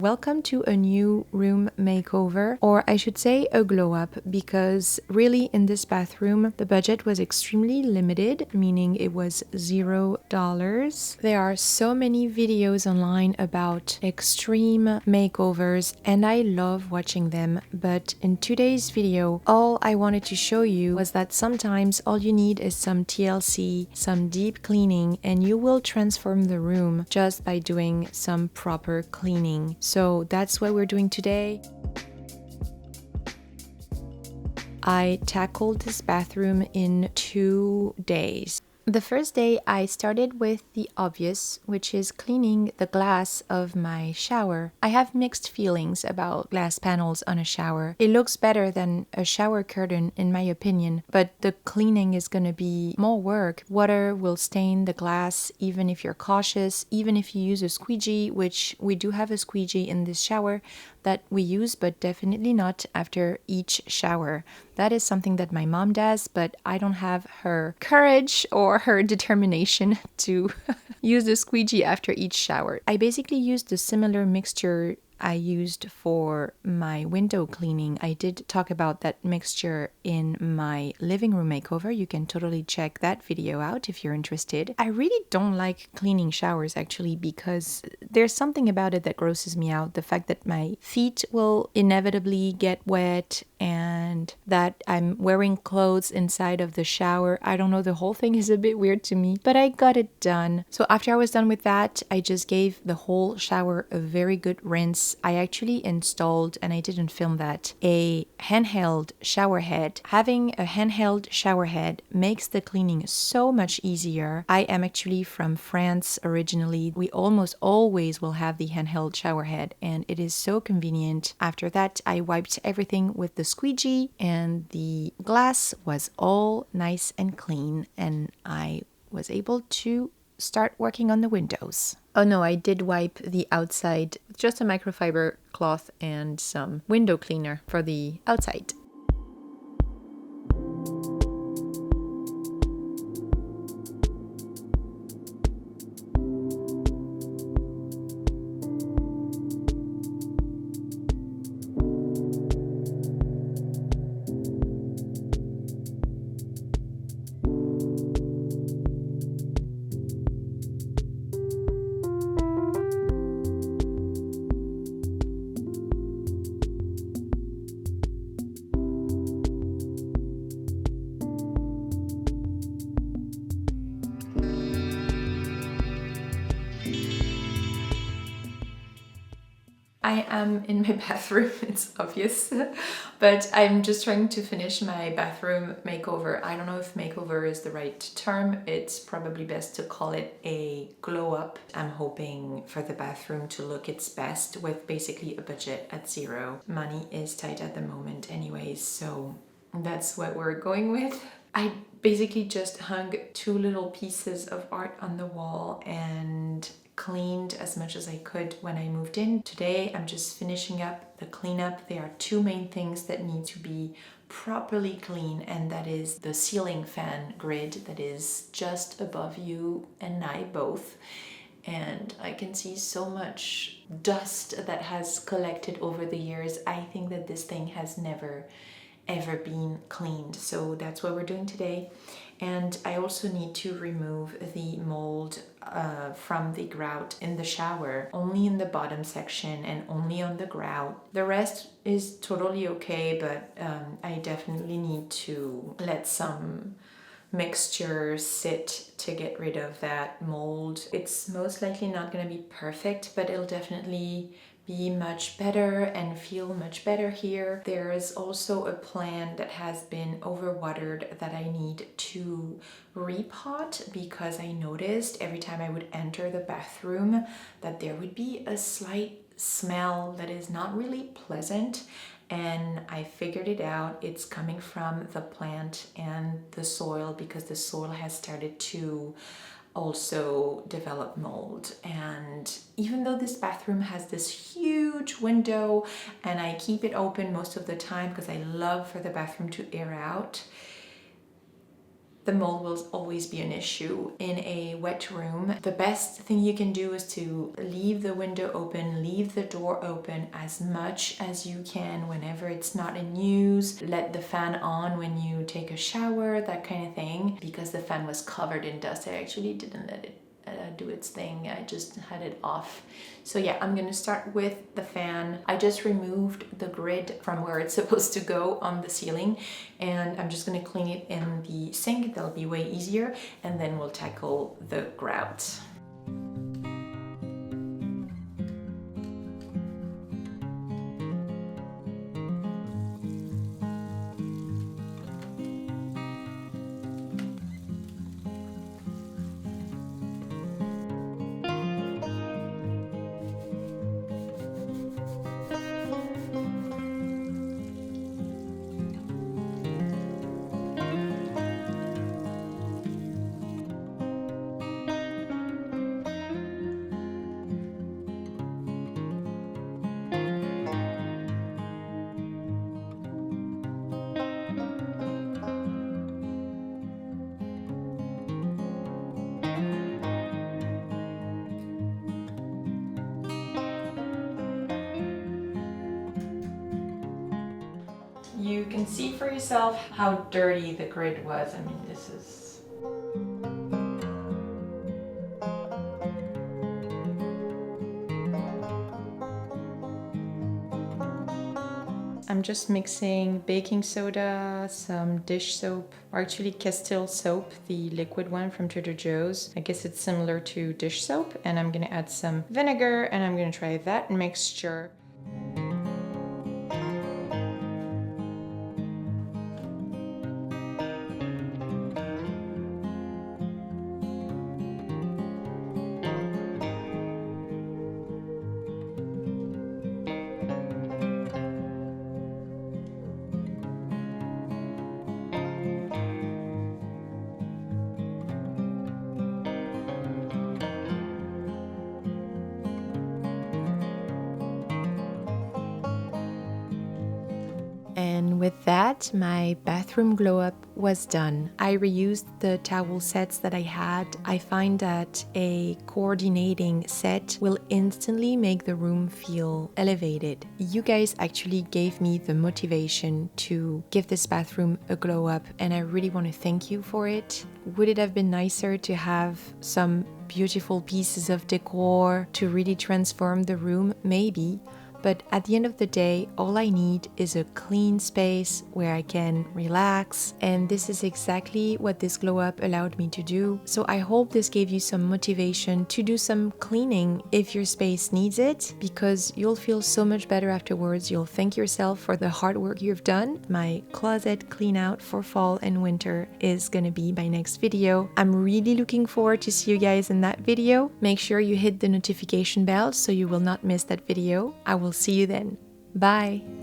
Welcome to a new room makeover, or I should say a glow up, because really in this bathroom the budget was extremely limited, meaning it was $0. There are so many videos online about extreme makeovers and I love watching them, but in today's video all I wanted to show you was that sometimes all you need is some TLC, some deep cleaning, and you will transform the room just by doing some proper cleaning. So that's what we're doing today. I tackled this bathroom in 2 days. The first day I started with the obvious, which is cleaning the glass of my shower. I have mixed feelings about glass panels on a shower. It looks better than a shower curtain in my opinion, but the cleaning is going to be more work. Water will stain the glass even if you're cautious, even if you use a squeegee, which we do have a squeegee in this shower that we use, but definitely not after each shower. That is something that my mom does, but I don't have her courage or her determination to use the squeegee after each shower. I basically used a similar mixture I used for my window cleaning. I did talk about that mixture in my living room makeover. You can totally check that video out if you're interested. I really don't like cleaning showers actually, because there's something about it that grosses me out. The fact that my feet will inevitably get wet and that I'm wearing clothes inside of the shower. I don't know, the whole thing is a bit weird to me, but I got it done. So after I was done with that, I just gave the whole shower a very good rinse. I actually installed, and I didn't film that, a handheld shower head. Having a handheld shower head makes the cleaning so much easier. I am actually from France originally. We almost always will have the handheld shower head and it is so convenient. After that, I wiped everything with the squeegee and the glass was all nice and clean and I was able to start working on the windows. Oh no, I did wipe the outside with just a microfiber cloth and some window cleaner for the outside. I am in my bathroom, it's obvious, but I'm just trying to finish my bathroom makeover. I don't know if makeover is the right term. It's probably best to call it a glow up. I'm hoping for the bathroom to look its best with basically a budget at zero. Money is tight at the moment anyways, so that's what we're going with. I basically just hung 2 little pieces of art on the wall and cleaned as much as I could when I moved in. Today I'm just finishing up the cleanup. There are 2 main things that need to be properly clean, and that is the ceiling fan grid that is just above you and I both. And I can see so much dust that has collected over the years. I think that this thing has never ever been cleaned, so that's what we're doing today. And I also need to remove the mold from the grout in the shower, only in the bottom section and only on the grout. The rest is totally okay, but I definitely need to let some mixture sit to get rid of that mold. It's most likely not going to be perfect, but it'll definitely be much better and feel much better here. There is also a plant that has been overwatered that I need to repot, because I noticed every time I would enter the bathroom that there would be a slight smell that is not really pleasant, and I figured it out. It's coming from the plant and the soil, because the soil has started to also develop mold. And even though this bathroom has this huge window and I keep it open most of the time because I love for the bathroom to air out, the mold will always be an issue in a wet room. The best thing you can do is to leave the window open, leave the door open as much as you can whenever it's not in use. Let the fan on when you take a shower, that kind of thing. Because the fan was covered in dust, I actually didn't let it do its thing. I just had it off. So yeah, I'm gonna start with the fan. I just removed the grid from where it's supposed to go on the ceiling, and I'm just gonna clean it in the sink. That'll be way easier, and then we'll tackle the grout. You can see for yourself how dirty the grid was. I mean, this is... I'm just mixing baking soda, some dish soap, or actually Castile soap, the liquid one from Trader Joe's. I guess it's similar to dish soap, and I'm gonna add some vinegar, and I'm gonna try that mixture. And with that, my bathroom glow up was done. I reused the towel sets that I had. I find that a coordinating set will instantly make the room feel elevated. You guys actually gave me the motivation to give this bathroom a glow up, and I really want to thank you for it. Would it have been nicer to have some beautiful pieces of decor to really transform the room? Maybe. But at the end of the day, all I need is a clean space where I can relax, and this is exactly what this glow up allowed me to do. So I hope this gave you some motivation to do some cleaning if your space needs it, because you'll feel so much better afterwards. You'll thank yourself for the hard work you've done. My closet clean out for fall and winter is gonna be my next video. I'm really looking forward to see you guys in that video. Make sure you hit the notification bell so you will not miss that video. I will see you then. Bye!